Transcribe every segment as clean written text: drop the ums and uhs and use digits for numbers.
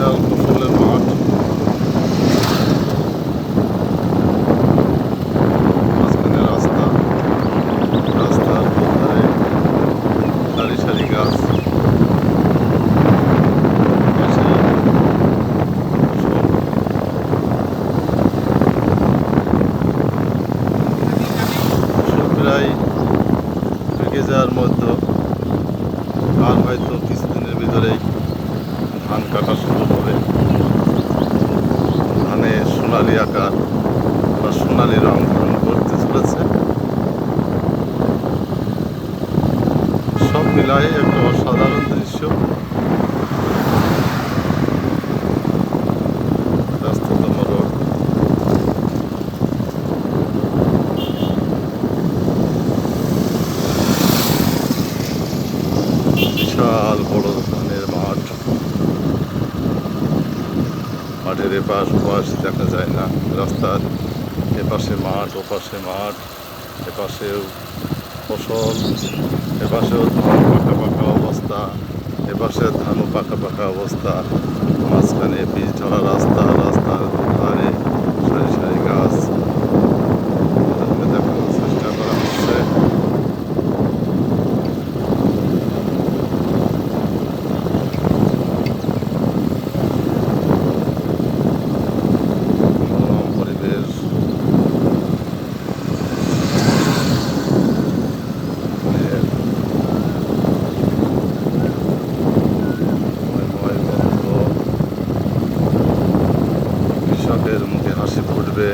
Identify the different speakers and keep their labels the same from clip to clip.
Speaker 1: বিশাল ফসলের মাঠ, মাঝখানে রাস্তা, রাস্তার দুধারে সারি সারি গাছ, পাশে ফসল। ফসল প্রায় পেকে যাওয়ার মধ্যে, আর হয়তো কিছুদিনের ভিতরেই ধান কাটা শুরু হবে। ধানের সোনালি আকার বা সোনালি রং ধারণ করতে চলেছে। সব মিলাই একটা অসাধারণ দৃশ্য। ব্যস্ততম রোড, বিশাল বড় ধানের মাঠ। মাঠের এপাশ ওপাশ দেখা যায় না। রাস্তার এপাশে মাঠ, ওপাশে মাঠ, এপাশেও ফসল, এপাশেও ধান পাকা পাকা অবস্থা, এপাশে ধানও পাকা পাকা অবস্থা। মাঝখানে পিচ ঢালা রাস্তা, রাস্তার দুধারে সারি সারি গাছ। দেখানোর চেষ্টা করা হচ্ছে। মনোরম পরিবেশ, কৃষকের মুখে হাসি ফুটবে।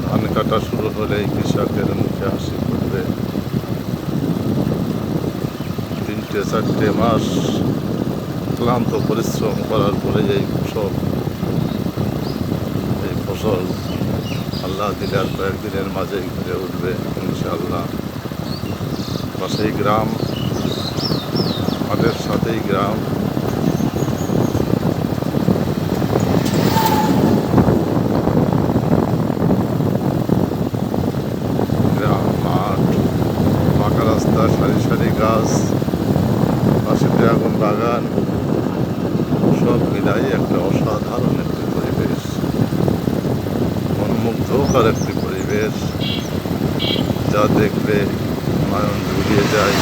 Speaker 1: ধান কাটা শুরু হলেই কৃষকের মুখে হাসি ফুটবে। 3-4 মাস ক্লান্ত পরিশ্রম করার পরে এই ফসল আল্লাহ দিলে আর কয়েকদিনের মাঝেই ঘুরে উঠবে ইনশাআল্লাহ। পাশেই গ্রাম, মাঠের সাথেই গ্রাম। গ্রাম, মাঠ, পাকা রাস্তা, সারি সারি গাছ, পাশে ড্রাগন বাগান। সব মিলাই একটা অসাধারণ একটি পরিবেশ, মনোমুগ্ধকর একটি পরিবেশ, যা দেখলে নয়ন জুড়িয়ে যায়।